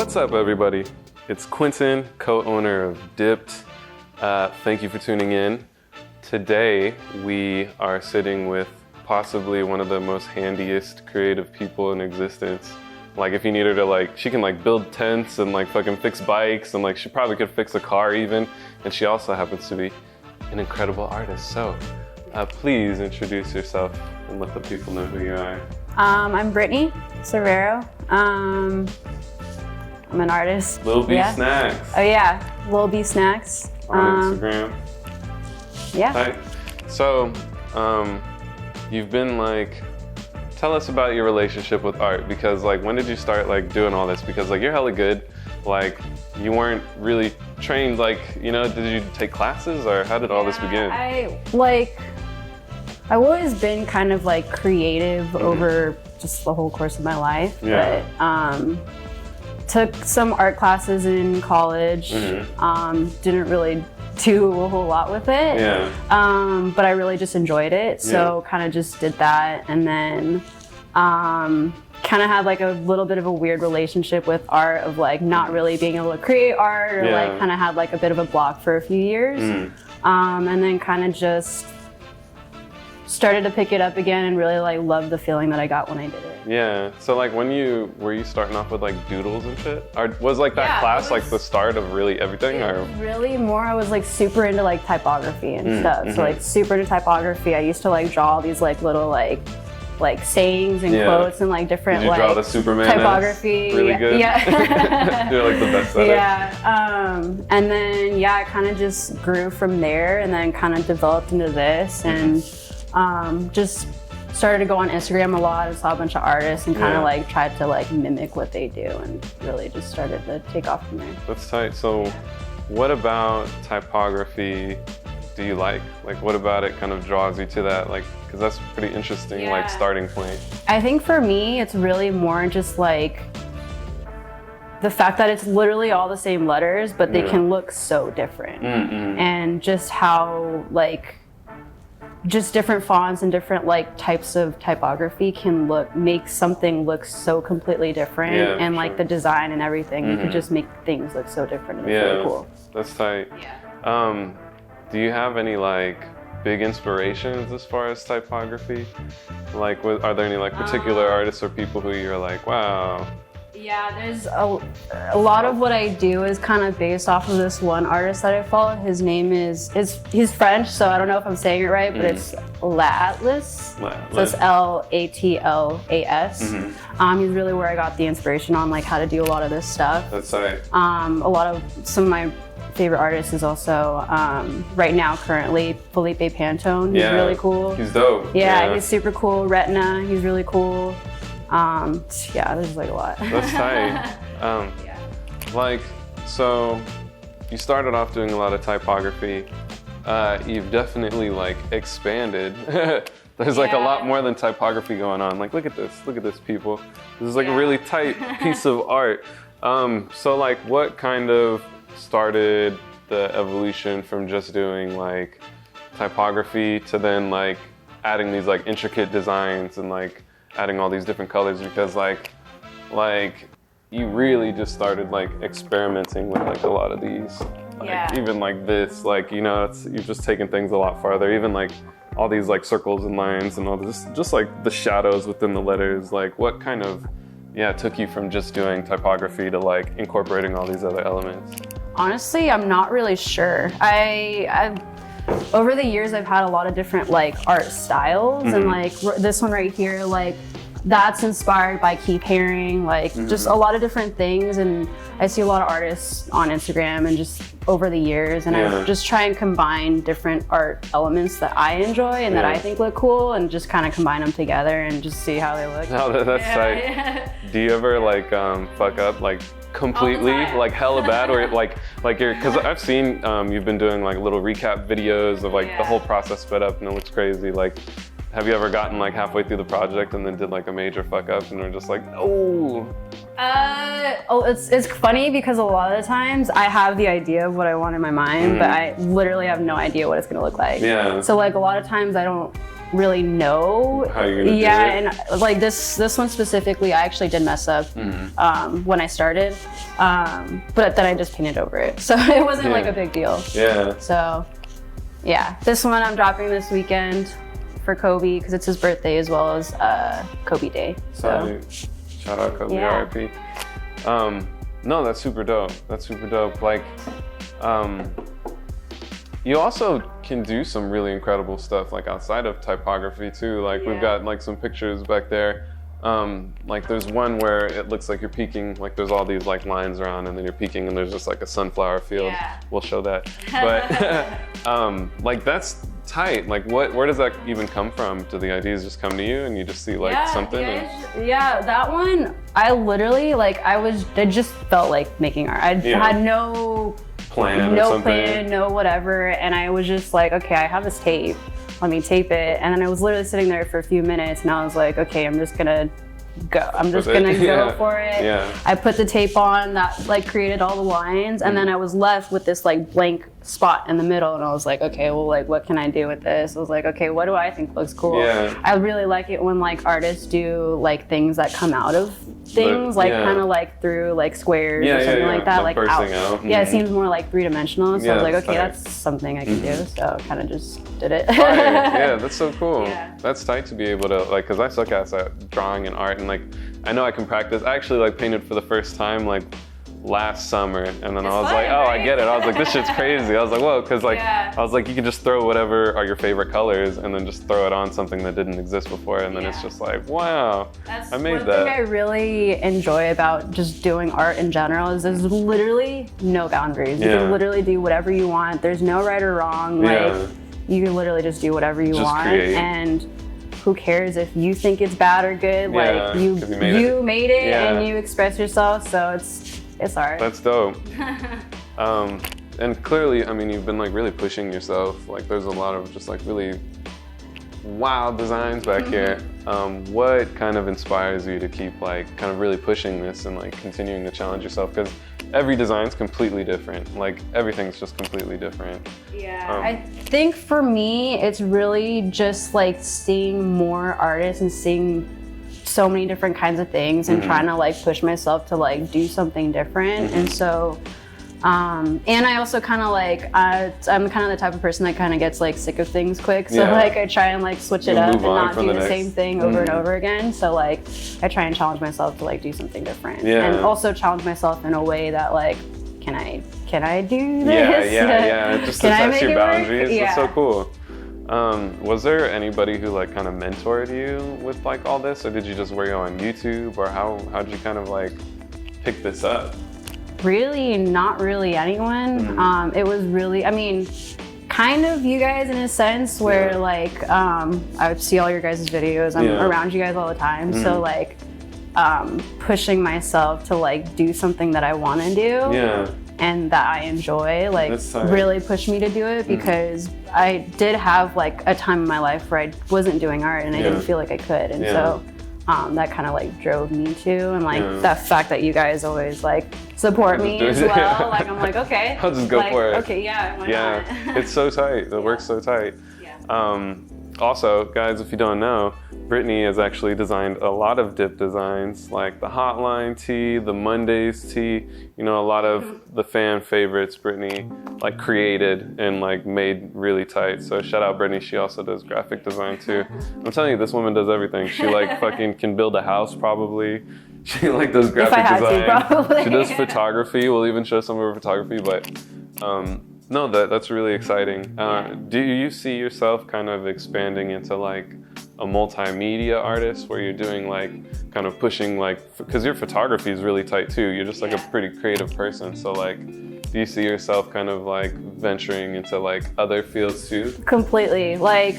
What's up, everybody? It's Quentin, co-owner of Dipped. Thank you for tuning in. Today, we are sitting with possibly one of the most handiest creative people in existence. Like, if you need her to, she can, build tents and, fucking fix bikes, and, she probably could fix a car even. And she also happens to be an incredible artist. So, please introduce yourself and let the people know who you are. I'm Brittany Severo. I'm an artist. B.Snax. Oh yeah, B.Snax. On Instagram. Yeah. Hi. So, you've been tell us about your relationship with art, because when did you start doing all this? Because you're hella good. You weren't really trained, did you take classes, or how did all this begin? I've always been kind of creative over just the whole course of my life. Yeah. But took some art classes in college. Didn't really do a whole lot with it. Yeah. But I really just enjoyed it. So kind of just did that, and then kind of had a little bit of a weird relationship with art of not really being able to create art, or kind of had a bit of a block for a few years. And then kind of just started to pick it up again and really love the feeling that I got when I did it. Yeah. So were you starting off with doodles and shit? Or was that class the start of really everything? Or really more, I was super into typography and stuff. So super into typography. I used to draw all these little sayings and quotes and different Did you draw the Superman typography. Really good? Yeah. You're the best at it. Yeah. And then I kind of just grew from there, and then kind of developed into this, and just started to go on Instagram a lot and saw a bunch of artists and kind of tried to mimic what they do, and really just started to take off from there. That's tight. So what about typography do you like? What about it kind of draws you to that? Because that's pretty interesting, starting point. I think for me, it's really more just the fact that it's literally all the same letters, but they can look so different. And just how just different fonts and different types of typography can make something look so completely different. And the design and everything, you could just make things look so different, and it's really cool. That's tight. Yeah. Do you have any big inspirations as far as typography? Are there any particular artists or people who you're wow? Yeah, there's a lot of what I do is kind of based off of this one artist that I follow. His name he's French, so I don't know if I'm saying it right, but it's Latlas. So it's Latlas. He's really where I got the inspiration on how to do a lot of this stuff. That's right. Some of my favorite artists is also right now currently Felipe Pantone. He's really cool. He's dope. Yeah, he's super cool. Retina, he's really cool. There's a lot. That's tight. So you started off doing a lot of typography. You've definitely expanded. There's a lot more than typography going on. Look at this, people. This is a really tight piece of art. So what kind of started the evolution from just doing typography to then adding these intricate designs and adding all these different colors? Because you really just started experimenting with a lot of these. Even this, you've just taken things a lot farther. Even all these circles and lines and all this, just the shadows within the letters. What kind of took you from just doing typography to incorporating all these other elements? Honestly, I'm not really sure. Over the years, I've had a lot of different art styles, and this one right here, that's inspired by Keith Haring, just a lot of different things. And I see a lot of artists on Instagram and just over the years, and I just try and combine different art elements that I enjoy and that I think look cool, and just kind of combine them together and just see how they look. Oh, that's tight. Do you ever fuck up completely, hella bad, or you're, because I've seen you've been doing little recap videos of the whole process sped up, and it looks crazy. Have you ever gotten halfway through the project and then did a major fuck up and we're just no? It's funny because a lot of the times I have the idea of what I want in my mind, but I literally have no idea what it's gonna look like. Yeah. So a lot of times I don't really know. How you're gonna do it? And like this one specifically, I actually did mess up when I started. But then I just painted over it. So it wasn't like a big deal. Yeah. So yeah, this one I'm dropping this weekend for Kobe because it's his birthday as well as Kobe Day. So shout out Kobe, RIP. No, that's super dope. That's super dope. Like, you also can do some really incredible stuff like outside of typography too. Like we've got like some pictures back there. Like there's one where it looks like you're peeking, like there's all these like lines around and then you're peeking and there's just like a sunflower field. Yeah. We'll show that. But like that's tight. Like where does that even come from? Do the ideas just come to you and you just see like something? Yeah, that one, I literally I just felt like making art. I had no plan, no whatever. And I was just like, okay, I have this tape. Let me tape it. And then I was literally sitting there for a few minutes and I was like, okay, I'm just gonna go. I'm just gonna go for it. Yeah. I put the tape on that like created all the lines and then I was left with this like blank spot in the middle and I was like, okay, well like what can I do with this? I was like, okay, what do I think looks cool? Yeah. I really like it when like artists do like things that come out of things, like kind of like through like squares or something like that, like out. Yeah, it seems more like three-dimensional. So I was like, okay, that's something I can do. So kind of just did it. Yeah, that's so cool. Yeah. That's tight to be able to like, cause I suck ass at drawing and art and like, I know I can practice. I actually like painted for the first time like last summer and then I was like, oh, I get it. I was like, this shit's crazy. I was like, whoa, cause like, I was like, you can just throw whatever are your favorite colors and then just throw it on something that didn't exist before and then it's just like, wow, I made that. One thing I really enjoy about just doing art in general is there's literally no boundaries. You can literally do whatever you want. There's no right or wrong. Like you can literally just do whatever you want create. And who cares if you think it's bad or good? Like you made it and you express yourself, so it's art. That's dope. And clearly, I mean, you've been like really pushing yourself. Like there's a lot of just like really wild designs back here. What kind of inspires you to keep like kind of really pushing this and like continuing to challenge yourself? Because every design's completely different. Like everything's just completely different. Yeah, I think for me, it's really just like seeing more artists and seeing so many different kinds of things and trying to like push myself to like do something different. And so and I also kind of like I'm kind of the type of person that kind of gets like sick of things quick, so like I try and like switch it up and not do the same thing over and over again. So like I try and challenge myself to like do something different and also challenge myself in a way that like can I do this? Just to test your boundaries. That's so cool. Was there anybody who like kind of mentored you with like all this, or did you just go on YouTube, or how did you kind of like pick this up? Really, not really anyone. It was really, I mean, kind of you guys in a sense where like I would see all your guys' videos. I'm around you guys all the time, so like pushing myself to like do something that I want to do. And that I enjoy, like really pushed me to do it because I did have like a time in my life where I wasn't doing art and I didn't feel like I could. And so that kind of like drove me to, and like that fact that you guys always like support me as well. Like I'm like, okay. I'll just go for it. Okay, why not? It's so tight. The work's so tight. Also, guys, if you don't know, Brittany has actually designed a lot of dip designs, like the Hotline tee, the Mondays tee, you know, a lot of the fan favorites Brittany like created and like made really tight. So shout out Brittany, she also does graphic design too. I'm telling you, this woman does everything. She like fucking can build a house probably. She like does graphic design. She does photography. We'll even show some of her photography, but no, that's really exciting. Do you see yourself kind of expanding into like a multimedia artist where you're doing like kind of pushing like, because your photography is really tight too. You're just like a pretty creative person. So like, do you see yourself kind of like venturing into like other fields too? Completely. Like,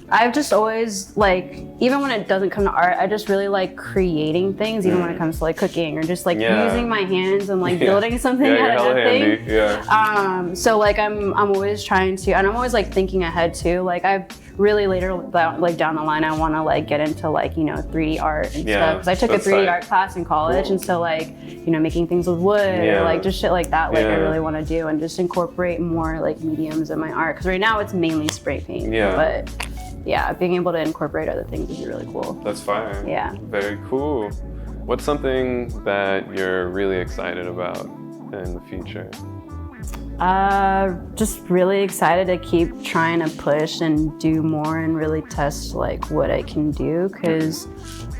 I've just always like, even when it doesn't come to art, I just really like creating things, even when it comes to like cooking or just like using my hands and like building something out of nothing. So like I'm always trying to, and I'm always like thinking ahead too. Like I've really later like down the line, I want to like get into like, you know, 3D art and stuff. Cause I took a 3D art class in college. And so like, you know, making things with wood or like just shit like that, like I really want to do and just incorporate more like mediums in my art. Cause right now it's mainly spray paint, but yeah, being able to incorporate other things would be really cool. That's fire. Yeah. Very cool. What's something that you're really excited about in the future? Just really excited to keep trying to push and do more and really test like what I can do, because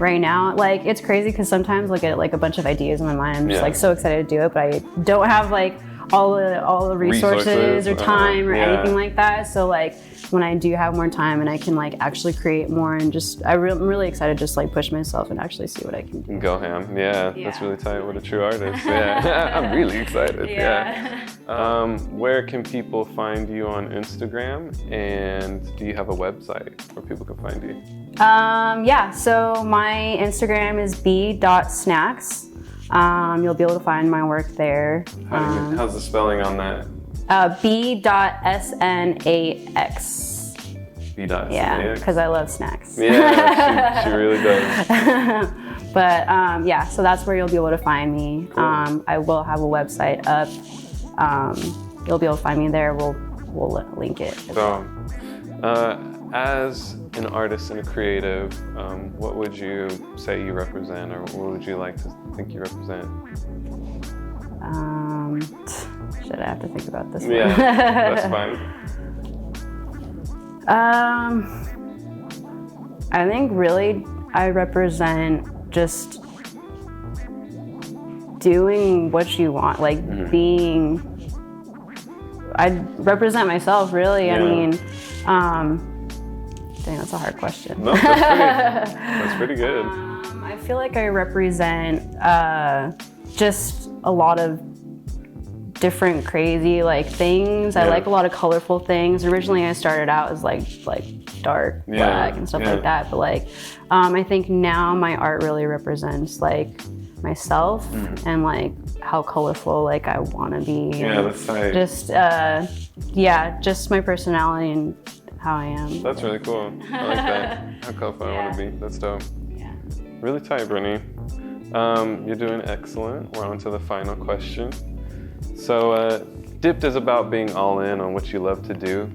right now, like, it's crazy because sometimes I get like a bunch of ideas in my mind. I'm just like so excited to do it, but I don't have like all the resources or time or anything like that. So like when I do have more time and I can like actually create more, and just I'm really excited to just like push myself and actually see what I can do. Go ham. Yeah, that's really tight. What a true artist. Yeah, I'm really excited. Yeah. Where can people find you on Instagram, and do you have a website where people can find you? Yeah, so my Instagram is B.Snax. You'll be able to find my work there. How's the spelling on that? B.SNAX. B.SNAX. Yeah, because I love snacks. Yeah, she really does. But yeah, so that's where you'll be able to find me. Cool. I will have a website up. You'll be able to find me there. We'll link it. So, as an artist and a creative, what would you say you represent, or what would you like to think you represent? Should I have to think about this one? Yeah, that's fine. I think really I represent just doing what you want, like being, I represent myself really. I mean, dang, that's a hard question. No, that's pretty good. I feel like I represent just a lot of different crazy like things. I like a lot of colorful things. Originally I started out as like dark black and stuff like that, but like I think now my art really represents like myself and like how colorful like I want to be. Yeah, that's tight. Just just my personality and how I am. That's really cool. I like that. How colorful I want to be. That's dope. Yeah. Really tight, Brittany. You're doing excellent. We're on to the final question. So, Dipped is about being all in on what you love to do.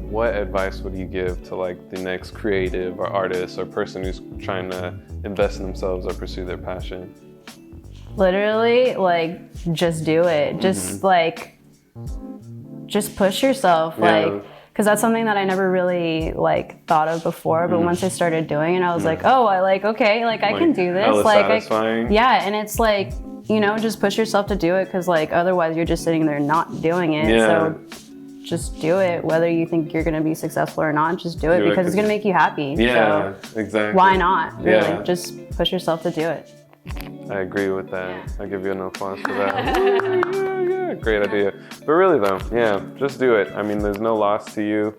What advice would you give to like the next creative or artist or person who's trying to invest in themselves or pursue their passion? Literally, like, just do it. Just just push yourself. Like, because that's something that I never really like thought of before. But once I started doing it, I was like, oh, I okay, like I can do this. Like, and it's like, you know, just push yourself to do it, because like otherwise you're just sitting there not doing it. So just do it, whether you think you're gonna be successful or not. Just do it because it's gonna make you happy. Yeah, so exactly. Why not? Really, just push yourself to do it. I agree with that. I'll give you an applause for that. Yeah, great idea. But really though, just do it. I mean, there's no loss to you,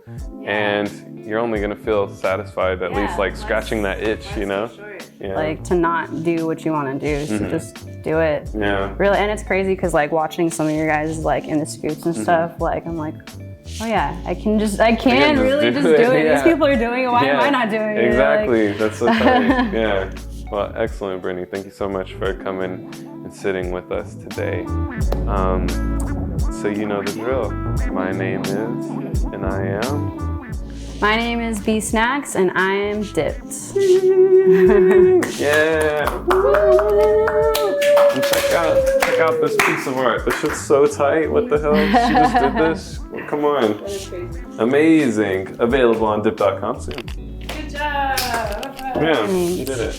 and you're only gonna feel satisfied, at least like scratching that itch, you know? Like to not do what you want to do, so just do it. Yeah. Really, and it's crazy because like watching some of your guys like in the scoops and stuff, like I'm like, oh yeah, I can really just do it. These people are doing it. Why am I not doing it? Exactly. Like, that's so funny. Yeah. Well, excellent, Brittany. Thank you so much for coming and sitting with us today. So you know the drill. My name is, and I am. My name is B.Snax, and I am Dipped. Yeah. And check out this piece of art. This shit's so tight. What the hell? She just did this? Well, come on. That is crazy. Amazing. Available on dip.com soon. Good job. Yeah, you did it.